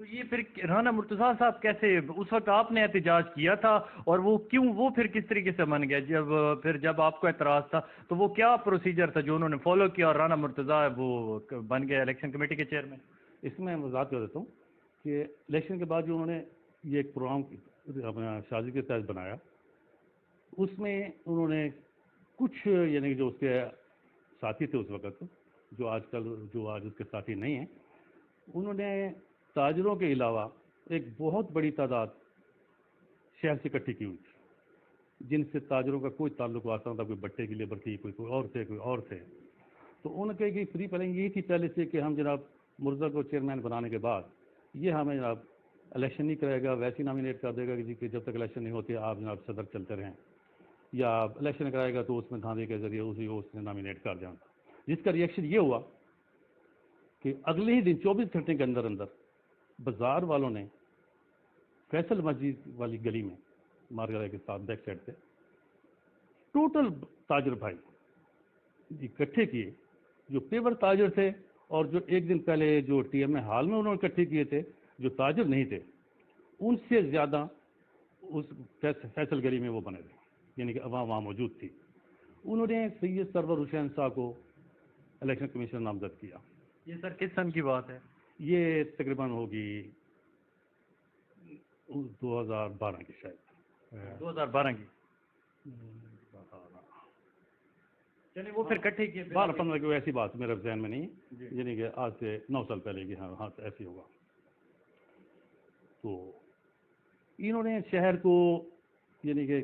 تو یہ پھر رانا مرتضیٰ صاحب کیسے، اس وقت آپ نے احتجاج کیا تھا اور وہ کیوں، وہ پھر کس طریقے سے بن گیا جب آپ کو اعتراض تھا تو وہ کیا پروسیجر تھا جو انہوں نے فالو کیا اور رانا مرتضیٰ وہ بن گئے الیکشن کمیٹی کے چیئرمین؟ اس میں وضاحت کر دیتا ہوں کہ الیکشن کے بعد جو انہوں نے یہ ایک پروگرام اپنا شادی کے تحت بنایا، اس میں انہوں نے کچھ یعنی جو اس کے ساتھی تھے اس وقت، جو آج اس کے ساتھی نہیں ہیں، انہوں نے تاجروں کے علاوہ ایک بہت بڑی تعداد شہر سے اکٹھی کی ہوئی تھی، جن سے تاجروں کا کوئی تعلق واسطہ تھا، کوئی بٹے کی لیبر تھی، کوئی اور تھے. تو ان کے فری پلنگ یہی تھی پہلے سے کہ ہم جناب مرزا کو چیئرمین بنانے کے بعد یہ ہمیں جناب الیکشن نہیں کرے گا، ویسے ہی نامینیٹ کر دے گا کہ جب تک الیکشن نہیں ہوتے آپ جناب صدر چلتے رہیں، یا الیکشن کرائے گا تو اس میں دھاندلی کے ذریعے اس نے نامینیٹ کر دیا. جس کا ریئیکشن یہ ہوا کہ اگلے ہی دن 24 گھنٹے کے اندر بازار والوں نے فیصل مسجد والی گلی میں مارگرہ کے ساتھ بیک سائڈ پہ ٹوٹل تاجر بھائی اکٹھے کیے، جو پیور تاجر تھے اور جو ایک دن پہلے جو ٹی ایم اے ہال میں انہوں نے اکٹھے کیے تھے جو تاجر نہیں تھے، ان سے زیادہ اس فیصل گلی میں وہ بنے تھے، یعنی کہ عوام وہاں موجود تھی. انہوں نے سید سرور حسین صاحب کو الیکشن کمیشن نامزد کیا. یہ سر کس سن کی بات ہے؟ یہ تقریباً ہوگی 2012 کی، شاید 2012 کی. چلیے وہ پھر کٹھے کیے 12-15 کی ایسی بات میرے ذہن میں نہیں، یعنی کہ آج سے 9 سال پہلے کی. ہاں ایسی ہوگا. تو انہوں نے شہر کو یعنی کہ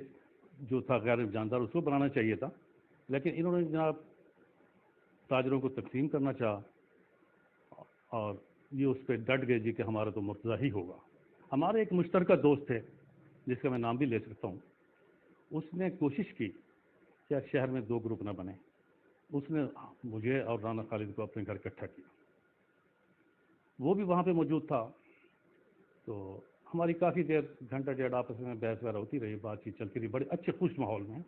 جو تھا غیر جاندار اس کو بنانا چاہیے تھا، لیکن انہوں نے جناب تاجروں کو تقسیم کرنا چاہا اور یہ اس پہ ڈٹ گئے جی کہ ہمارا تو مرتضیٰ ہی ہوگا. ہمارے ایک مشترکہ دوست تھے جس کا میں نام بھی لے سکتا ہوں، اس نے کوشش کی کہ شہر میں 2 گروپ نہ بنے. اس نے مجھے اور رانا خالد کو اپنے گھر اکٹھا کیا، وہ بھی وہاں پہ موجود تھا. تو ہماری کافی دیر گھنٹہ ڈیڑھ آپس میں بحث وغیرہ ہوتی رہی، بات چیت چلتی رہی، بڑے اچھے خوش ماحول میں.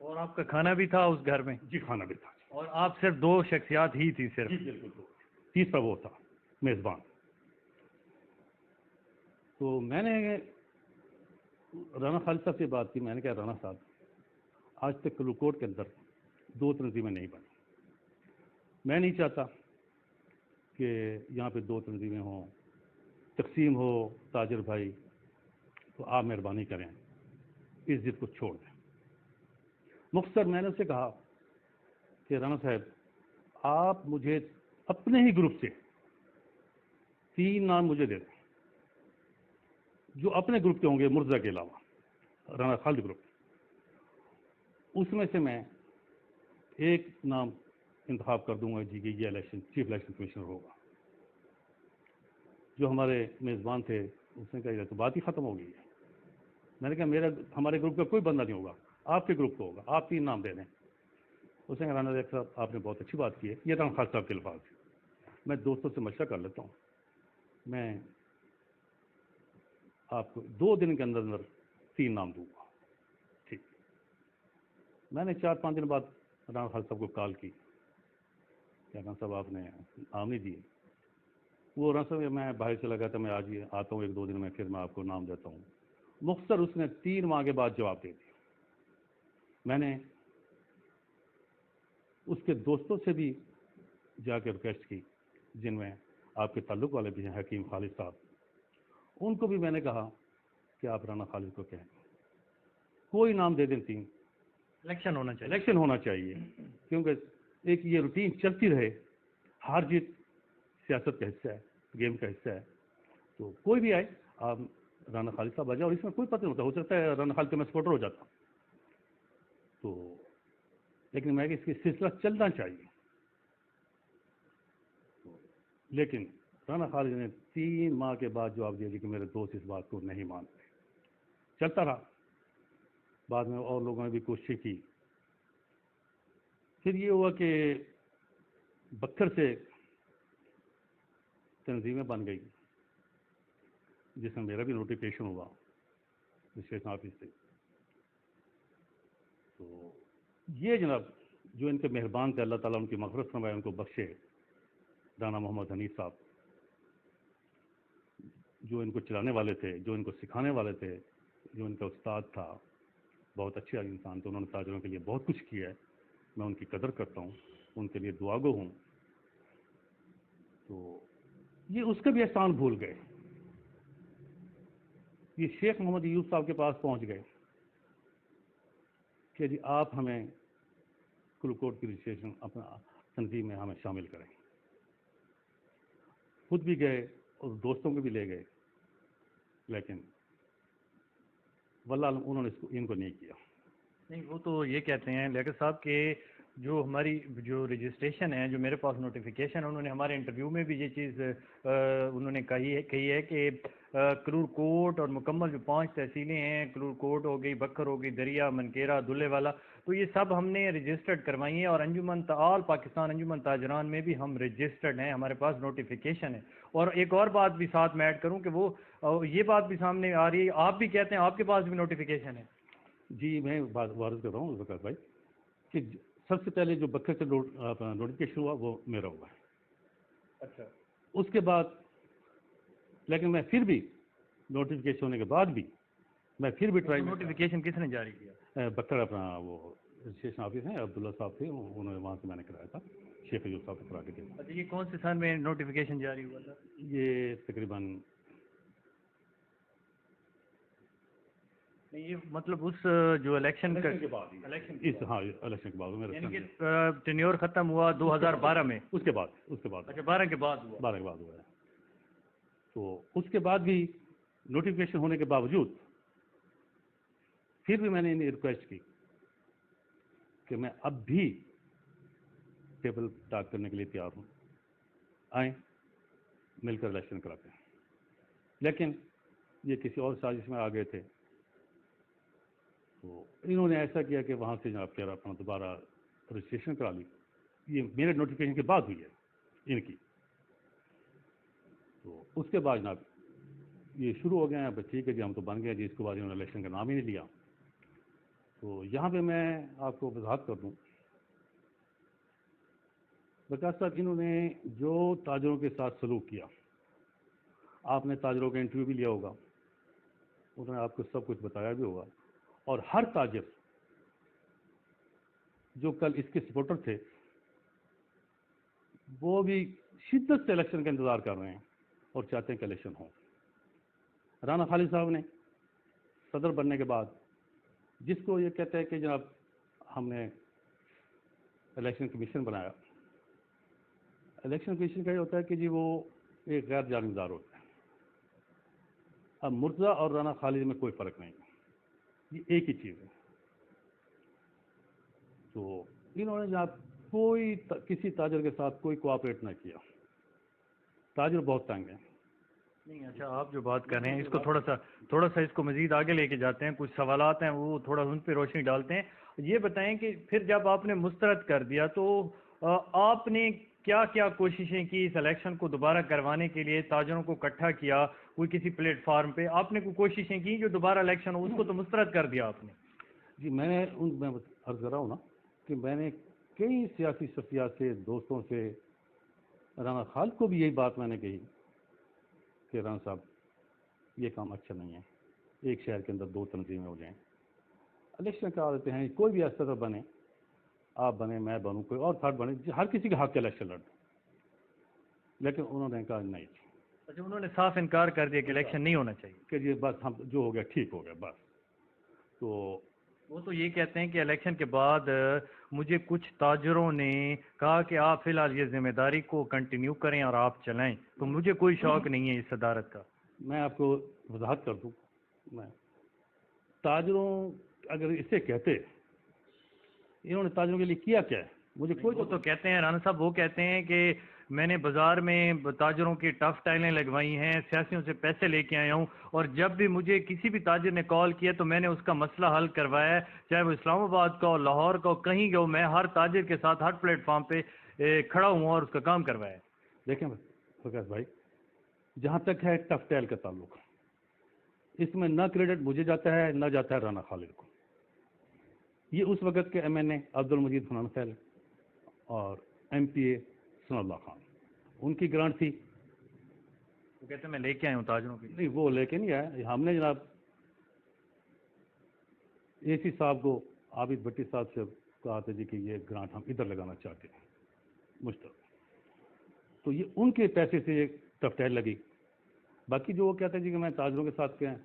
اور آپ کا کھانا بھی تھا اس گھر میں؟ جی کھانا بھی تھا. اور آپ صرف 2 شخصیات ہی تھی صرف؟ جی بالکل. تیسرا وہ تھا میزبان. تو میں نے رانا خالد صاحب سے بات کی. میں نے کہا رانا صاحب آج تک کلوکوٹ کے اندر 2 تنظیمیں نہیں بنی. میں نہیں چاہتا کہ یہاں پہ 2 تنظیمیں ہوں، تقسیم ہو تاجر بھائی. تو آپ مہربانی کریں اس ضد کو چھوڑ دیں. مختصر میں نے اسے کہا کہ رانا صاحب آپ مجھے اپنے ہی گروپ سے 3 نام مجھے دے دیں جو اپنے گروپ کے ہوں گے مرزا کے علاوہ، رانا خالد گروپ. اس میں سے میں ایک نام انتخاب کر دوں گا جی کہ یہ چیف الیکشن کمشنر ہوگا. جو ہمارے میزبان تھے اس نے کہا تو بات ہی ختم ہو گئی ہے. میں نے کہا ہمارے گروپ کا کوئی بندہ نہیں ہوگا، آپ کے گروپ کو ہوگا، آپ 3 نام دے دیں. اس نے کہا رانا صاحب آپ نے بہت اچھی بات کی ہے. یہ رانا خالد صاحب کے الفاظ تھے. میں دوستوں سے مشورہ کر لیتا ہوں، میں آپ کو 2 دن کے اندر 3 نام دوں گا. ٹھیک. میں نے 4-5 دن بعد رانا خالد صاحب کو کال کی کہ رانا صاحب آپ نے نام نہیں دیے. وہ رانا صاحب میں باہر چلا گیا تھا، میں آج ہی آتا ہوں 1-2 دن میں، پھر میں آپ کو نام دیتا ہوں. مختصر اس نے 3 ماہ کے بعد جواب دے دیا. میں نے اس کے دوستوں سے بھی جا کے ریکویسٹ کی جن میں آپ کے تعلق والے بھی ہیں، حکیم خالد صاحب. ان کو بھی میں نے کہا کہ آپ رانا خالد کو کہیں کوئی نام دے دیں 3. الیکشن ہونا چاہیے کیونکہ ایک یہ روٹین چلتی رہے. ہار جیت سیاست کا حصہ ہے، گیم کا حصہ ہے. تو کوئی بھی آئے آپ رانا خالد صاحب آ جائے، اور اس میں کوئی پتہ نہیں ہوتا، ہو سکتا ہے رانا خالد کا میں سپورٹر ہو جاتا. تو لیکن میں کہ اس کی سلسلہ چلنا چاہیے. لیکن رانا خالد نے 3 ماہ کے بعد جواب دیا کہ میرے دوست اس بات کو نہیں مانتے. چلتا رہا. بعد میں اور لوگوں نے بھی کوشش کی. پھر یہ ہوا کہ بکھر سے تنظیمیں بن گئی جس میں میرا بھی نوٹیفیکیشن ہوا رجسٹریشن آفس سے. تو یہ جناب جو ان کے مہربان تھے، اللہ تعالیٰ ان کی مغفرت فرمائے، ان کو بخشے، رانا محمد حنیف صاحب، جو ان کو چلانے والے تھے، جو ان کو سکھانے والے تھے، جو ان کا استاد تھا، بہت اچھے انسان تھے، انہوں نے تاجروں کے لیے بہت کچھ کیا ہے، میں ان کی قدر کرتا ہوں، ان کے لیے دعا گو ہوں. تو یہ اس کا بھی احسان بھول گئے. یہ شیخ محمد ایوب صاحب کے پاس پہنچ گئے کہ جی آپ ہمیں کلوکوٹ کی رجسٹریشن اپنا تنظیم میں ہمیں شامل کریں. خود بھی گئے اور دوستوں کو بھی لے گئے، لیکن واللہ عالم انہوں نے ان کو نہیں کیا. نہیں، وہ تو یہ کہتے ہیں لیاقت صاحب کہ جو ہماری جو رجسٹریشن ہے، جو میرے پاس نوٹیفیکیشن، انہوں نے ہمارے انٹرویو میں بھی یہ چیز انہوں نے کہی ہے کہ کرور کوٹ اور مکمل جو 5 تحصیلیں ہیں، کرور کوٹ ہو گئی، بکر ہو گئی، دریا، منکیرا، دلے والا، تو یہ سب ہم نے رجسٹرڈ کروائی ہیں، اور انجمن آل پاکستان انجمن تاجران میں بھی ہم رجسٹرڈ ہیں، ہمارے پاس نوٹیفیکیشن ہے. اور ایک اور بات بھی ساتھ میں ایڈ کروں کہ وہ یہ بات بھی سامنے آ رہی ہے، آپ بھی کہتے ہیں آپ کے پاس بھی نوٹیفیکیشن ہے. جی میں وارد کر رہا ہوں وقاص بھائی کہ سب سے پہلے جو بکر سے نوٹیفکیشن ہوا وہ میرا ہوا ہے. اچھا. اس کے بعد لیکن میں پھر بھی نوٹیفکیشن ہونے کے بعد بھی میں پھر بھی ٹرائی. نوٹیفیکیشن کس نے جاری کیا؟ بکر اپنا وہ رجسٹریشن آفس ہیں، عبداللہ صاحب تھے، انہوں نے وہاں سے میں نے کرایا تھا، شیخ ایوب صاحب کو کرا کے دیا. اچھا، یہ کون سے سال میں نوٹیفیکیشن جاری ہوا تھا؟ یہ تقریباً یہ مطلب اس جو الیکشن کے بعد الیکشن کے بعد میرا یعنی کہ ٹینیور ختم ہوا 2012 میں. اس کے بعد اچھا، 12 کے بعد ہوا. 12 کے بعد ہوا ہے. تو اس کے بعد بھی نوٹیفکیشن ہونے کے باوجود پھر بھی میں نے انہیں ریکویسٹ کی کہ میں اب بھی ٹیبل ٹاک کرنے کے لیے تیار ہوں، آئیں مل کر الیکشن کراتے ہیں. لیکن یہ کسی اور سازش میں آ گئے تھے، تو انہوں نے ایسا کیا کہ وہاں سے جناب کہہ رہا اپنا دوبارہ رجسٹریشن کرا لی. یہ میرے نوٹیفکیشن کے بعد ہوئی ہے ان کی. تو اس کے بعد جناب یہ شروع ہو گئے ہیں، بس ٹھیک ہے جی ہم تو بن گئے جی. اس کے بعد انہوں نے الیکشن کا نام ہی نہیں لیا. تو یہاں پہ میں آپ کو وضاحت کر دوں، وقاص صاحب انہوں نے جو تاجروں کے ساتھ سلوک کیا، آپ نے تاجروں کا انٹرویو بھی لیا ہوگا، انہوں نے آپ کو سب کچھ بتایا بھی ہوگا. اور ہر تاجر جو کل اس کے سپورٹر تھے وہ بھی شدت سے الیکشن کا انتظار کر رہے ہیں اور چاہتے ہیں کہ الیکشن ہو. رانا خالد صاحب نے صدر بننے کے بعد جس کو یہ کہتے ہیں کہ جناب ہم نے الیکشن کمیشن بنایا، الیکشن کمیشن کا یہ ہوتا ہے کہ جی وہ ایک غیر جانبدار ہوتا ہے. اب مرتضیٰ اور رانا خالد میں کوئی فرق نہیں، یہ ایک ہی چیز ہے. تو انہوں نے جناب کوئی کسی تاجر کے ساتھ کوئی کوآپریٹ نہ کیا. تاجر بہت تنگ ہیں. نہیں، اچھا آپ جو بات کر رہے ہیں اس کو تھوڑا سا اس کو مزید آگے لے کے جاتے ہیں. کچھ سوالات ہیں وہ تھوڑا ان پہ روشنی ڈالتے ہیں. یہ بتائیں کہ پھر جب آپ نے مسترد کر دیا تو آپ نے کیا کیا کوششیں کی اس الیکشن کو دوبارہ کروانے کے لیے؟ تاجروں کو اکٹھا کیا کوئی کسی پلیٹ فارم پہ؟ آپ نے کوئی کوششیں کی جو دوبارہ الیکشن ہو؟ اس کو تو مسترد کر دیا آپ نے. جی میں عرض کر رہا ہوں نا کہ میں نے کئی سیاسی شخصیات سے، دوستوں سے، رانا خالد کو بھی یہی بات میں نے کہی کہ رانا صاحب یہ کام اچھا نہیں ہے، ایک شہر کے اندر 2 تنظیمیں ہو جائیں، الیکشن کرا دیتے ہیں، کوئی بھی صدر بنے، آپ بنے، میں بنوں، کوئی اور تھرڈ بنے، ہر کسی کے حق کے الیکشن لڑ. لیکن انہوں نے کہا نہیں. اچھا، انہوں نے صاف انکار کر دیا کہ الیکشن نہیں ہونا چاہیے، کہ یہ بس ہم جو ہو گیا ٹھیک ہو گیا بس. تو وہ تو یہ کہتے ہیں کہ الیکشن کے بعد مجھے کچھ تاجروں نے کہا کہ آپ فی الحال یہ ذمہ داری کو کنٹینیو کریں اور آپ چلائیں، تو مجھے کوئی شوق نہیں ہے اس صدارت کا. میں آپ کو وضاحت کر دوں، میں تاجروں اگر اسے کہتے انہوں نے تاجروں کے لیے کیا کیا ہے مجھے کوئی. وہ تو کہتے ہیں رانا صاحب، وہ کہتے ہیں کہ میں نے بازار میں تاجروں کی ٹف ٹائلیں لگوائی ہیں، سیاسیوں سے پیسے لے کے آیا ہوں، اور جب بھی مجھے کسی بھی تاجر نے کال کیا تو میں نے اس کا مسئلہ حل کروایا ہے، چاہے وہ اسلام آباد کا ہو، لاہور کا ہو، کہیں گیا ہو، میں ہر تاجر کے ساتھ ہر پلیٹ فارم پہ کھڑا ہوں اور اس کا کام کروایا ہے. دیکھیں فقط بھائی، جہاں تک ہے ٹف ٹائل کا تعلق، اس میں نہ کریڈٹ مجھے جاتا ہے نہ جاتا ہے رانا خالد کو. یہ اس وقت کے ایم این اے عبد المجید فنان فیل اور ایم پی اے ثناء اللہ خان، ان کی گرانٹ تھی. وہ کہتے ہیں میں لے کے آیا ہوں تاجروں کی. نہیں وہ لے کے نہیں آیا, ہم نے جناب اے سی صاحب کو, عابد بھٹی صاحب سے کہا تھا جی کہ یہ گرانٹ ہم ادھر لگانا چاہتے ہیں مشترک, تو یہ ان کے پیسے سے یہ ٹفٹیل لگی. باقی جو وہ کہتے ہیں جی کہ میں تاجروں کے ساتھ کیا ہے,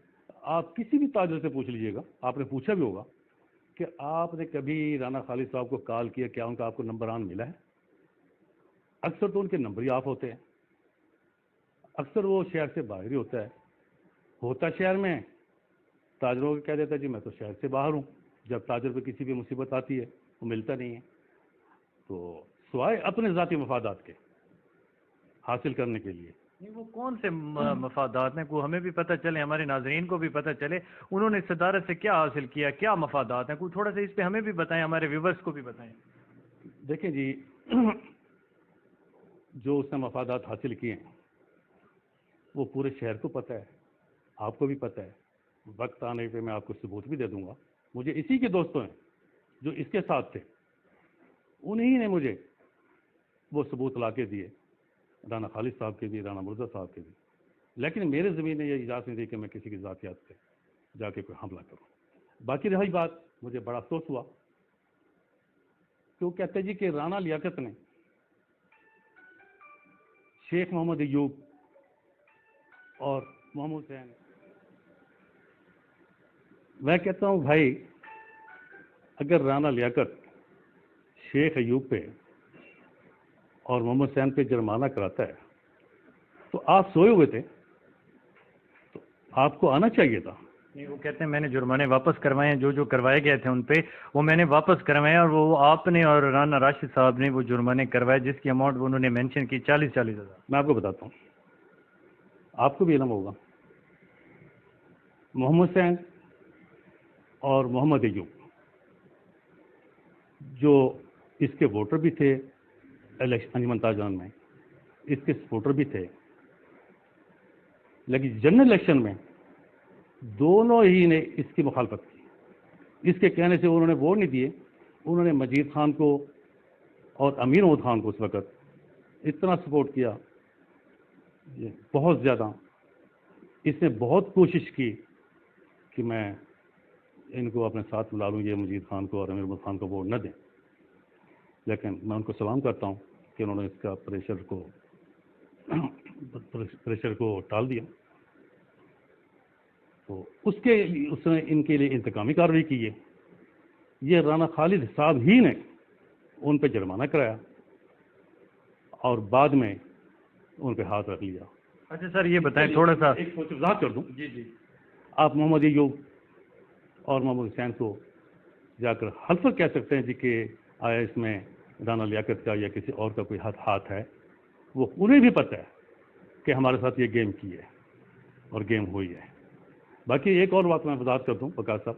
آپ کسی بھی تاجر سے پوچھ لیجئے گا, آپ نے پوچھا بھی ہوگا کہ آپ نے کبھی رانا خالد صاحب کو کال کیا, کیا ان کا آپ کو نمبر آن ملا ہے؟ اکثر تو ان کے نمبر ہی آف ہوتے ہیں, اکثر وہ شہر سے باہر ہی ہوتا شہر میں, تاجروں کو کہہ دیتا ہے جی میں تو شہر سے باہر ہوں, جب تاجر پہ کسی بھی مصیبت آتی ہے وہ ملتا نہیں ہے. تو سوائے اپنے ذاتی مفادات کے حاصل کرنے کے لیے. نہیں وہ کون سے مفادات ہیں, کو ہمیں بھی پتہ چلے, ہمارے ناظرین کو بھی پتہ چلے انہوں نے صدارت سے کیا حاصل کیا, کیا مفادات ہیں, کوئی تھوڑا سا اس پہ ہمیں بھی بتائیں, ہمارے ویورز کو بھی بتائیں. دیکھیں جی جو اس نے مفادات حاصل کیے ہیں وہ پورے شہر کو پتہ ہے, آپ کو بھی پتہ ہے. وقت آنے پہ میں آپ کو ثبوت بھی دے دوں گا. مجھے اسی کے دوستوں ہیں جو اس کے ساتھ تھے, انہی نے مجھے وہ ثبوت لا کے دیے, رانا خالد صاحب کے بھی, رانا مرزا صاحب کے بھی. لیکن میرے زمین نے یہ اجازت نہیں دی کہ میں کسی کی ذاتیات پہ جا کے کوئی حملہ کروں. باقی رہی بات, مجھے بڑا افسوس ہوا کہ وہ کہتے جی کہ رانا لیاقت نے شیخ محمد ایوب اور محمد حسین. میں کہتا ہوں بھائی اگر رانا لیاقت شیخ ایوب پہ اور محمد حسین پہ جرمانہ کراتا ہے تو آپ سوئے ہوئے تھے, تو آپ کو آنا چاہیے تھا. نہیں وہ کہتے ہیں میں نے جرمانے واپس کروائے ہیں, جو کروائے گئے تھے ان پہ وہ میں نے واپس کروائے, اور وہ آپ نے اور رانا راشد صاحب نے وہ جرمانے کروائے جس کی اماؤنٹ انہوں نے مینشن کی 40,000. میں آپ کو بتاتا ہوں, آپ کو بھی علم ہوگا. محمد حسین اور محمد ایوب جو اس کے ووٹر بھی تھے انجمن تاجران میں, اس کے سپورٹر بھی تھے, لیکن جنرل الیکشن میں دونوں ہی نے اس کی مخالفت کی. اس کے کہنے سے انہوں نے ووٹ نہیں دیے. انہوں نے مجید خان کو اور امیر محمود خان کو اس وقت اتنا سپورٹ کیا, بہت زیادہ. اس نے بہت کوشش کی کہ میں ان کو اپنے ساتھ ملا لوں, یہ مجید خان کو اور امیر محمود خان کو ووٹ نہ دیں. لیکن میں ان کو سلام کرتا ہوں کہ انہوں نے اس کا پریشر کو ٹال دیا. تو اس نے ان کے لیے انتقامی کارروائی کی ہے. یہ رانا خالد صاحب ہی نے ان پہ جرمانہ کرایا اور بعد میں ان پہ ہاتھ رکھ لیا. اچھا سر یہ بتائیں تھوڑا سا, ایک وضاحت کر دوں. جی جی. آپ محمد ایوب اور محمد حسین کو جا کر حلف کہہ سکتے ہیں جی کہ آیا اس میں رانا لیاقت کا یا کسی اور کا کوئی ہاتھ ہے. وہ انہیں بھی پتہ ہے کہ ہمارے ساتھ یہ گیم کی ہے اور گیم ہوئی ہے. باقی ایک اور بات میں وضاحت کر دوں وقاص صاحب,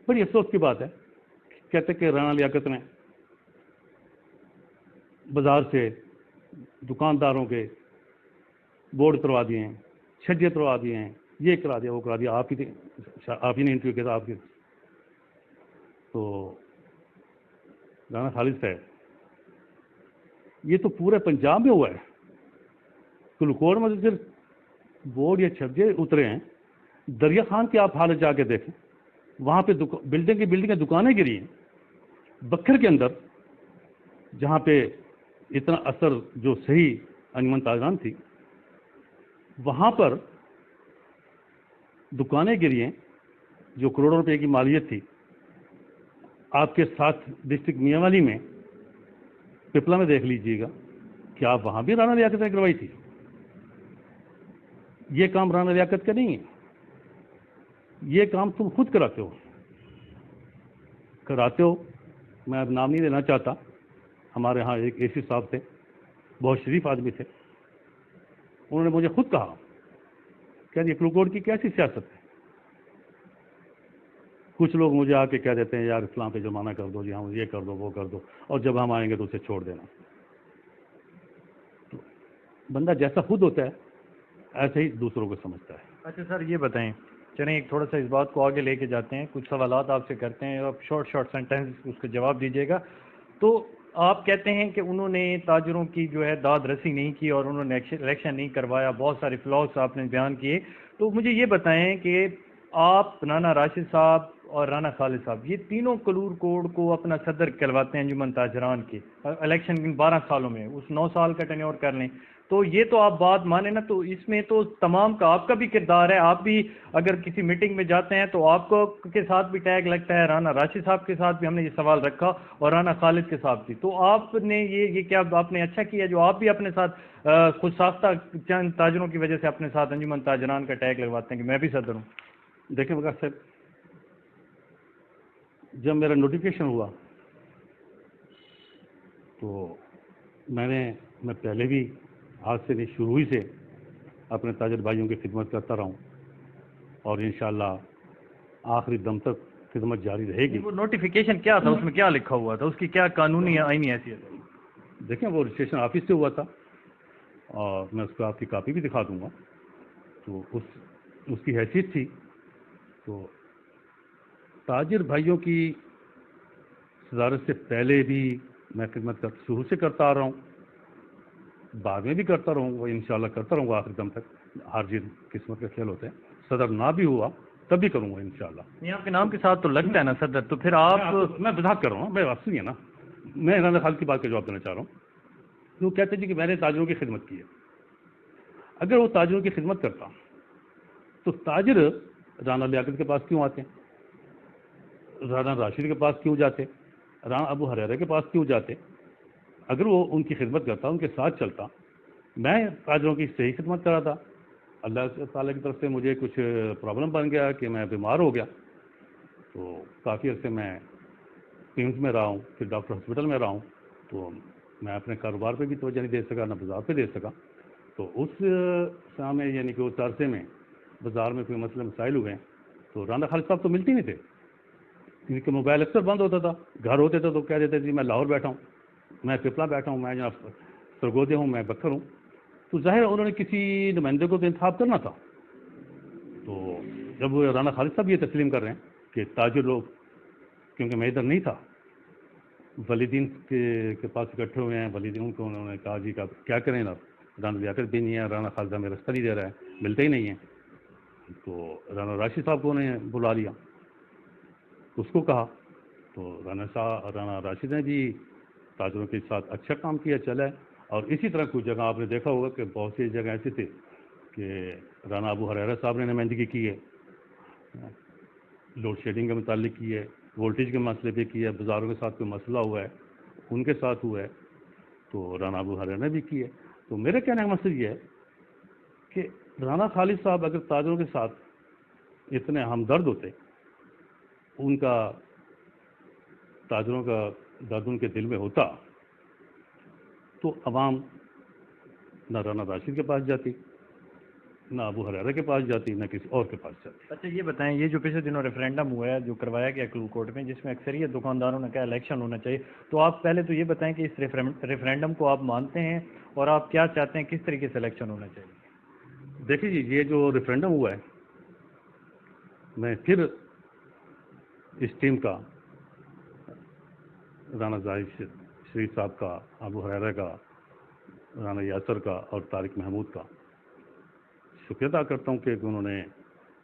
بڑی افسوس کی بات ہے, کہتے کہ رانا لیاقت نے بازار سے دکانداروں کے بورڈ کروا دیے ہیں, چھجے کروا دیے ہیں, یہ کرا دیا وہ کرا دیا. آپ ہی نے انٹرویو کیا تھا آپ کے. تو رانا خالد صاحب یہ تو پورے پنجاب میں ہوا ہے. کلکوٹ میں تو صرف بورڈ یا چھجے اترے ہیں. دریا خان کی آپ حالت جا کے دیکھیں, وہاں پہ بلڈنگیں دکانیں گری ہیں. بکھر کے اندر جہاں پہ اتنا اثر جو صحیح انجمن تاجران تھی, وہاں پر دکانیں گری ہیں جو کروڑوں روپے کی مالیت تھی. آپ کے ساتھ ڈسٹرکٹ میاں والی میں پپلا میں دیکھ لیجئے گا کہ آپ وہاں بھی رانا لیاقت نے کروائی تھی. یہ کام رانا لیاقت کا نہیں ہے, یہ کام تم خود کراتے ہو. میں اب نام نہیں لینا چاہتا. ہمارے ہاں ایک اے سی صاحب تھے, بہت شریف آدمی تھے. انہوں نے مجھے خود کہا کہ یہ کلوکوٹ کی کیسی سیاست ہے. کچھ لوگ مجھے آ کے کہہ دیتے ہیں یار اسلام پہ جرمانہ کر دو, جی ہاں یہ کر دو وہ کر دو, اور جب ہم آئیں گے تو اسے چھوڑ دینا. تو بندہ جیسا خود ہوتا ہے ایسے ہی دوسروں کو سمجھتا ہے. اچھا سر یہ بتائیں, چلیں ایک تھوڑا سا اس بات کو آگے لے کے جاتے ہیں, کچھ سوالات آپ سے کرتے ہیں, آپ شارٹ سینٹینس اس کا جواب دیجیے گا. تو آپ کہتے ہیں کہ انہوں نے تاجروں کی جو ہے داد رسی نہیں کی اور انہوں نے الیکشن نہیں کروایا، بہت سارے فلاس آپ نے بیان کیے. تو مجھے یہ بتائیں کہ آپ رانا راشد صاحب اور رانا خالد صاحب یہ تینوں کلور کوڈ کو اپنا صدر کہلواتے ہیں انجمن تاجران کے، الیکشن 12 سالوں میں، اس 9 سال کا ٹینیور کر لیں تو یہ تو آپ بات مانیں نا، تو اس میں تو تمام کا آپ کا بھی کردار ہے. آپ بھی اگر کسی میٹنگ میں جاتے ہیں تو آپ کو کے ساتھ بھی ٹیگ لگتا ہے، رانا راشد صاحب کے ساتھ بھی ہم نے یہ سوال رکھا اور رانا خالد کے ساتھ بھی. تو آپ نے یہ کیا آپ نے اچھا کیا جو آپ بھی اپنے ساتھ خود ساختہ چند تاجروں کی وجہ سے اپنے ساتھ انجمن تاجران کا ٹیگ لگواتے ہیں کہ میں بھی صدر ہوں؟ دیکھیں وقت صاحب، جب میرا نوٹیفیکیشن ہوا تو میں پہلے بھی آج سے نہیں شروع ہی سے اپنے تاجر بھائیوں کی خدمت کرتا رہا ہوں اور انشاءاللہ آخری دم تک خدمت جاری رہے گی. وہ نوٹیفیکیشن کیا تھا، اس میں کیا لکھا ہوا تھا، اس کی کیا قانونی یا آئینی حیثیت ہے؟ دیکھیں وہ رجسٹریشن آفس سے ہوا تھا اور میں اس کو آپ کی کاپی بھی دکھا دوں گا. تو اس کی حیثیت تھی تو تاجر بھائیوں کی صدارت سے پہلے بھی میں خدمت شروع سے کرتا آ رہا ہوں، بعد میں بھی کرتا رہوں گا، انشاءاللہ کرتا رہوں گا آخر دم تک. ہر جیت قسمت کا کھیل ہوتا ہے، صدر نہ بھی ہوا تب بھی کروں گا انشاءاللہ. یہ آپ کے نام کے ساتھ تو لگتا ہے نا صدر، تو پھر آپ میں وضاحت کر رہا ہوں، میں بات سنیے نا، میں رانا خالد کی بات کا جواب دینا چاہ رہا ہوں. وہ کہتے ہیں کہ میں نے تاجروں کی خدمت کی ہے. اگر وہ تاجروں کی خدمت کرتا تو تاجر رانا لیاقت کے پاس کیوں آتے، رانا راشد کے پاس کیوں جاتے، رانا ابو ہریرہ کے پاس کیوں جاتے؟ اگر وہ ان کی خدمت کرتا، ان کے ساتھ چلتا، میں تاجروں کی صحیح خدمت کرا تھا. اللہ تعالیٰ کی طرف سے مجھے کچھ پرابلم بن گیا کہ میں بیمار ہو گیا تو کافی عرصے میں پیمز میں رہا ہوں، پھر ڈاکٹر ہاسپٹل میں رہا ہوں، تو میں اپنے کاروبار پہ بھی توجہ نہیں دے سکا، نہ بازار پہ دے سکا. تو اس سامنے یعنی کہ اس عرصے میں بازار میں کوئی مسئلے مسائل ہوئے ہیں تو رانا خالد صاحب تو ملتے نہیں تھے کیونکہ موبائل اکثر بند ہوتا تھا. گھر ہوتے تھے تو کہہ دیتے جی میں لاہور بیٹھا ہوں، میں پپلا بیٹھا ہوں، میں جناب سرگودے ہوں، میں بکر ہوں. تو ظاہر انہوں نے کسی نمائندے کو تو انتخاب کرنا تھا. تو جب وہ رانا خالد صاحب یہ تسلیم کر رہے ہیں کہ تاجر لوگ، کیونکہ میں ادھر نہیں تھا، ولیدین کے پاس اکٹھے ہوئے ہیں، ولیدین کو انہوں نے کہا جی کیا کریں نا، رانا لیاقت بھی نہیں ہے، رانا خالد میں رستہ نہیں دے رہا ہے، ملتے ہی نہیں ہیں. تو رانا راشد صاحب کو انہیں بلا لیا، اس کو کہا تو رانا راشد نے بھی تاجروں کے ساتھ اچھا کام کیا، چلا ہے. اور اسی طرح کچھ جگہ آپ نے دیکھا ہوگا کہ بہت سی جگہ ایسی تھی کہ رانا ابو ہریرہ صاحب نے نمائندگی کی ہے، لوڈ شیڈنگ کے متعلق کی ہے، وولٹیج کے مسئلے پہ کی ہے، بازاروں کے ساتھ کوئی مسئلہ ہوا ہے ان کے ساتھ ہوا ہے تو رانا ابو ہریرہ نے بھی کی ہے. تو میرے کہنے کا مقصد یہ ہے کہ رانا خالد صاحب اگر تاجروں کے ساتھ اتنے ہمدرد ہوتے، ان کا تاجروں کا درد ان کے دل میں ہوتا تو عوام نہ رانا راشد کے پاس جاتی، نہ ابو ہریرہ کے پاس جاتی، نہ کسی اور کے پاس جاتی. اچھا یہ بتائیں، یہ جو پچھلے دنوں ریفرینڈم ہوا ہے جو کروایا گیا کلو کوٹ میں، جس میں اکثریت دکانداروں نے کہا الیکشن ہونا چاہیے، تو آپ پہلے تو یہ بتائیں کہ اس ریفرینڈم کو آپ مانتے ہیں اور آپ کیا چاہتے ہیں، کس طریقے سے الیکشن ہونا چاہیے؟ دیکھیے جی، یہ جو ریفرینڈم ہوا ہے، میں پھر اس ٹیم کا، رانا زاہد شریف صاحب کا، ابو ہریرہ کا، رانا یاسر کا اور طارق محمود کا شکریہ ادا کرتا ہوں کہ انہوں نے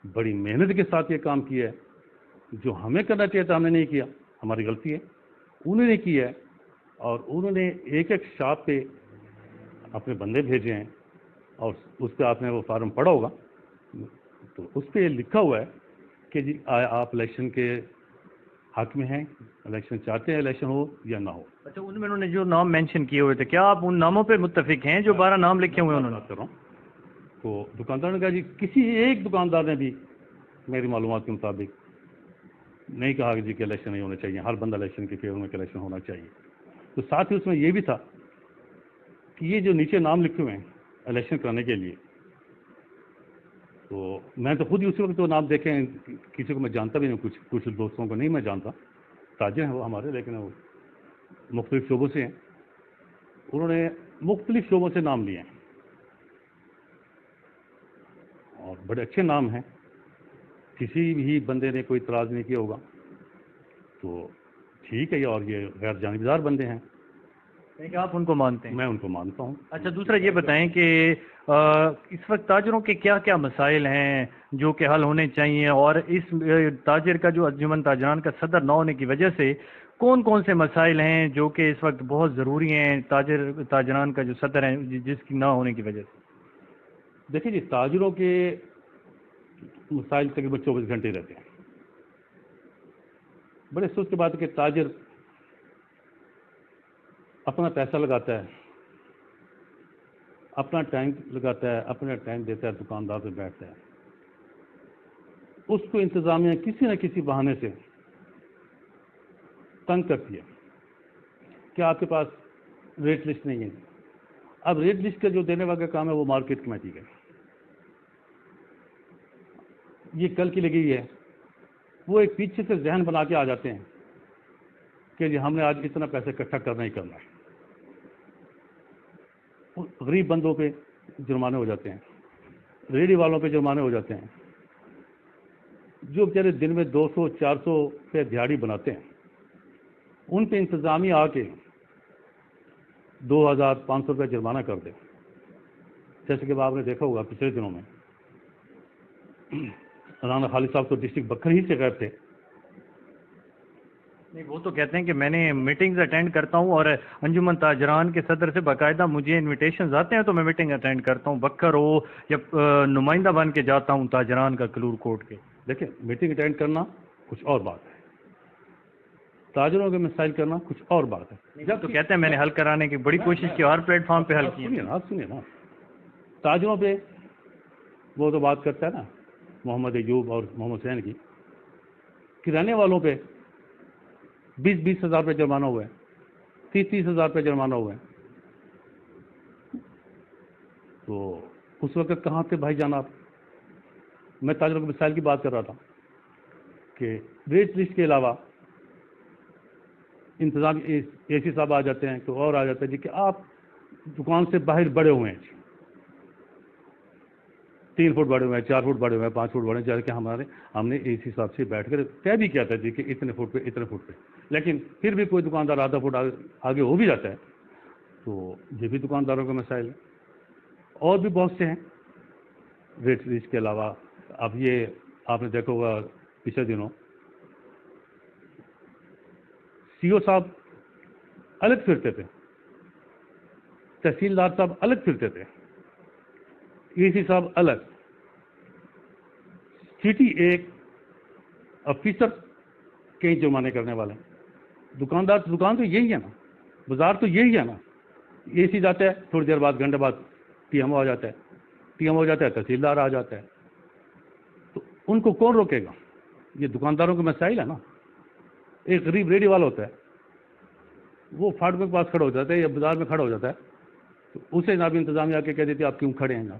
بڑی محنت کے ساتھ یہ کام کیا ہے. جو ہمیں کرنا چاہیے تھا ہم نے نہیں کیا، ہماری غلطی ہے. انہوں نے کیا ہے اور انہوں نے ایک ایک شاپ پہ اپنے بندے بھیجے ہیں اور اس پہ آپ نے وہ فارم پڑھا ہوگا تو اس پہ لکھا ہوا ہے کہ جی آپ الیکشن کے حق میں ہیں، الیکشن چاہتے ہیں، الیکشن ہو یا نہ ہو. اچھا ان میں انہوں نے جو نام مینشن کیے ہوئے تھے، کیا آپ ان ناموں پہ متفق ہیں جو 12 نام لکھے ہوئے انہوں نے؟ بات کر رہا ہوں تو دکاندار نے کہا جی کسی ایک دکاندار نے بھی میری معلومات کے مطابق نہیں کہا کہ جی کہ الیکشن نہیں ہونا چاہیے، ہر بندہ الیکشن کے فیور میں کہ الیکشن ہونا چاہیے. تو ساتھ ہی اس میں یہ بھی تھا کہ یہ جو نیچے نام لکھے ہوئے ہیں الیکشن کرانے کے لیے، تو میں تو خود ہی اسی وقت وہ نام دیکھیں، کسی کو میں جانتا بھی نہیں، کچھ دوستوں کو نہیں میں جانتا، تاجر ہیں وہ ہمارے لیکن وہ مختلف شعبوں سے ہیں. انہوں نے مختلف شعبوں سے نام لیے ہیں اور بڑے اچھے نام ہیں، کسی بھی بندے نے کوئی اعتراض نہیں کیا ہوگا. تو ٹھیک ہے، اور یہ غیر جانبدار بندے ہیں کہ آپ ان کو مانتے ہیں؟ میں ان کو مانتا ہوں. اچھا، دوسرا یہ بتائیں کہ اس وقت تاجروں کے کیا کیا مسائل ہیں جو کہ حل ہونے چاہیے، اور اس تاجر کا جو انجمن تاجران کا صدر نہ ہونے کی وجہ سے کون کون سے مسائل ہیں جو کہ اس وقت بہت ضروری ہیں تاجران کا جو صدر ہے جس کی نہ ہونے کی وجہ سے؟ دیکھیں جی، تاجروں کے مسائل تقریباً 24 گھنٹے رہتے ہیں. بڑے افسوس کی بات ہے کہ تاجر اپنا پیسہ لگاتا ہے، اپنا ٹائم لگاتا ہے، اپنا ٹائم دیتا ہے، دکاندار پہ بیٹھتا ہے. اس کو انتظامیہ کسی نہ کسی بہانے سے تنگ کرتی ہے کہ آپ کے پاس ریٹ لسٹ نہیں ہے. اب ریٹ لسٹ کا جو دینے والا کام ہے وہ مارکیٹ کمیٹی کا ہے. یہ کل کی لگی ہے، وہ ایک پیچھے سے ذہن بنا کے آ جاتے ہیں کہ جی ہم نے آج اتنا پیسہ اکٹھا کرنا ہی کرنا ہے. غریب بندوں پہ جرمانے ہو جاتے ہیں، ریڑھی والوں پہ جرمانے ہو جاتے ہیں. جو بیچارے دن میں 200 400 پہ دیہڑی بناتے ہیں ان پہ انتظامیہ آ کے 2500 روپے جرمانہ کر دے. جیسے کہ آپ نے دیکھا ہوگا پچھلے دنوں میں رانا خالد صاحب تو ڈسٹرکٹ بکر ہی سے غائب تھے. نہیں، وہ تو کہتے ہیں کہ میں نے میٹنگز اٹینڈ کرتا ہوں اور انجمن تاجران کے صدر سے باقاعدہ مجھے انویٹیشنز آتے ہیں تو میں میٹنگ اٹینڈ کرتا ہوں، بکر ہو یا نمائندہ بن کے جاتا ہوں تاجران کا کلور کوٹ کے. دیکھیں، میٹنگ اٹینڈ کرنا کچھ اور بات ہے، تاجروں کے مسائل کرنا کچھ اور بات ہے. جب تو کہتے ہیں میں نے حل کرانے کی بڑی کوشش کی، ہر پلیٹ فارم پہ حل کی. سنیے نا، تاجروں پہ وہ تو بات کرتا ہے نا محمد ایوب اور محمد حسین کی. کرانے والوں پہ 20 ہزار روپے جرمانہ ہوا ہے، 30 ہزار روپے جرمانہ ہوا ہے. تو اس وقت کہاں تھے بھائی جان آپ؟ میں تاجروں کے مسائل کی بات کر رہا تھا کہ ریٹ لسٹ کے علاوہ انتظام اے سی صاحب آ جاتے ہیں تو اور آ جاتا ہے جی کہ آپ دکان سے باہر بڑے ہوئے ہیں، 3 فٹ بڑے ہوئے ہیں، 4 فٹ بڑے ہوئے ہیں، 5 فٹ بڑے ہیں. جیسے کہ ہم نے اے سی صاحب سے بیٹھ کر طے بھی کیا تھا جی کہ اتنے فٹ پہ اتنے فٹ پہ، لیکن پھر بھی کوئی دکاندار آدھا فٹ آگے ہو بھی جاتا ہے. تو یہ بھی دکانداروں کے مسائل ہیں. اور بھی بہت سے ہیں ریٹ لسٹ کے علاوہ. اب یہ آپ نے دیکھا ہوگا پچھلے دنوں سی او صاحب الگ پھرتے تھے، تحصیلدار صاحب الگ پھرتے تھے، اے سی صاحب الگ. سٹی ایک افیسر کئی جرمانے کرنے والے ہیں. دکان تو یہی ہے نا، بازار تو یہی ہے نا. اے سی جاتا ہے تھوڑی دیر بعد گھنٹے بعد ٹی ایم او آ جاتا ہے، ٹی ایم او جاتا ہے تحصیلدار آ جاتا ہے. تو ان کو کون روکے گا؟ یہ دکانداروں کے مسائل ہے نا. ایک غریب ریڑھی والا ہوتا ہے، وہ فاٹک کے پاس کھڑا ہو جاتا ہے یا بازار میں کھڑا ہو جاتا ہے تو اسے جناب انتظامیہ آ کے کہہ دیتی ہے آپ کیوں کھڑے ہیں جناب؟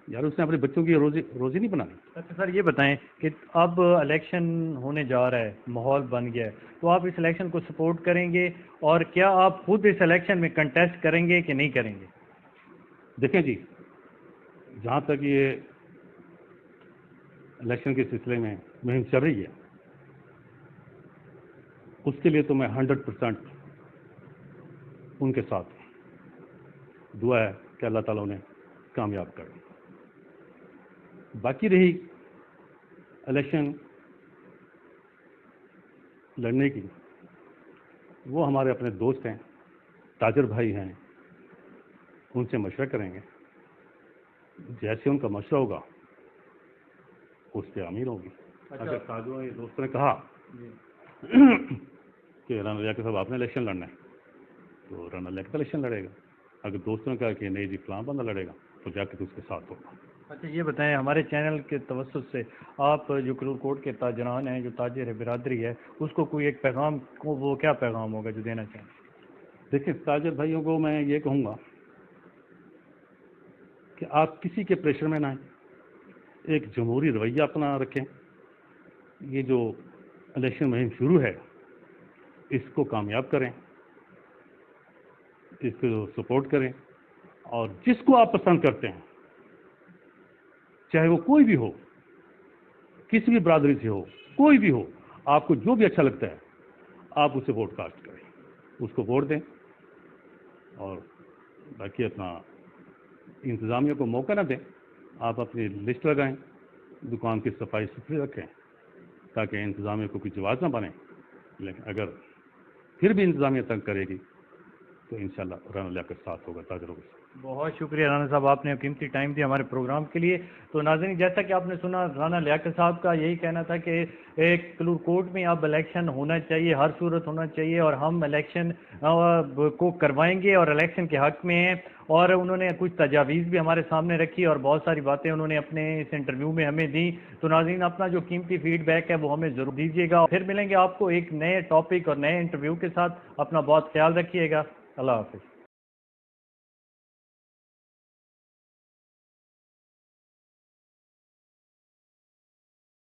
یار اس نے اپنے بچوں کی روزی نہیں بنانی. اچھا سر، یہ بتائیں کہ اب الیکشن ہونے جا رہا ہے، ماحول بن گیا ہے، تو آپ اس الیکشن کو سپورٹ کریں گے اور کیا آپ خود اس الیکشن میں کنٹیسٹ کریں گے کہ نہیں کریں گے؟ دیکھیں جی، جہاں تک یہ الیکشن کے سلسلے میں مہم چل رہی ہے اس کے لیے تو میں 100% ان کے ساتھ دعا ہے کہ اللہ تعالیٰ انہیں کامیاب کرے. باقی رہی الیکشن لڑنے کی، وہ ہمارے اپنے دوست ہیں، تاجر بھائی ہیں، ان سے مشورہ کریں گے. جیسے ان کا مشورہ ہوگا اس پہ امیر ہوگی. اگر تاجروں نے دوستوں نے کہا کہ رانا لیاقت صاحب آپ نے الیکشن لڑنا ہے تو رانا لیاقت الیکشن لڑے گا. اگر دوستوں نے کہا کہ نہیں جی فلاں بندہ لڑے گا تو جا کے تو اس کے ساتھ ہوگا. اچھا یہ بتائیں، ہمارے چینل کے توسط سے آپ جو کلور کوٹ کے تاجران ہیں، جو تاجر برادری ہے، اس کو کوئی ایک پیغام، وہ کیا پیغام ہوگا جو دینا چاہیں؟ دیکھیں، تاجر بھائیوں کو میں یہ کہوں گا کہ آپ کسی کے پریشر میں نہ آئیں، ایک جمہوری رویہ اپنا رکھیں. یہ جو الیکشن مہم شروع ہے اس کو کامیاب کریں، اس کو سپورٹ کریں، اور جس کو آپ پسند کرتے ہیں چاہے وہ کوئی بھی ہو، کسی بھی برادری سے ہو، کوئی بھی ہو، آپ کو جو بھی اچھا لگتا ہے آپ اسے ووٹ کاسٹ کریں، اس کو ووٹ دیں. اور باقی اپنا انتظامیہ کو موقع نہ دیں، آپ اپنی لسٹ لگائیں، دکان کی صفائی ستھری رکھیں تاکہ انتظامیہ کو کوئی جواز نہ بنے. لیکن اگر پھر بھی انتظامیہ تنگ کرے گی تو انشاءاللہ رانا لیاقت ساتھ ہوگا تاجروں کے ساتھ. بہت شکریہ رانا صاحب، آپ نے قیمتی ٹائم دیا ہمارے پروگرام کے لیے. تو ناظرین، جیسا کہ آپ نے سنا، رانا لیاقت صاحب کا یہی کہنا تھا کہ ایک کلور کوٹ میں اب الیکشن ہونا چاہیے، ہر صورت ہونا چاہیے، اور ہم الیکشن کو کروائیں گے اور الیکشن کے حق میں ہیں. اور انہوں نے کچھ تجاویز بھی ہمارے سامنے رکھی اور بہت ساری باتیں انہوں نے اپنے اس انٹرویو میں ہمیں دیں. تو ناظرین، اپنا جو قیمتی فیڈ بیک ہے وہ ہمیں ضرور دیجیے گا. پھر ملیں گے آپ کو ایک نئے ٹاپک اور نئے انٹرویو کے ساتھ. اپنا بہت خیال رکھیے گا. اللہ حافظ.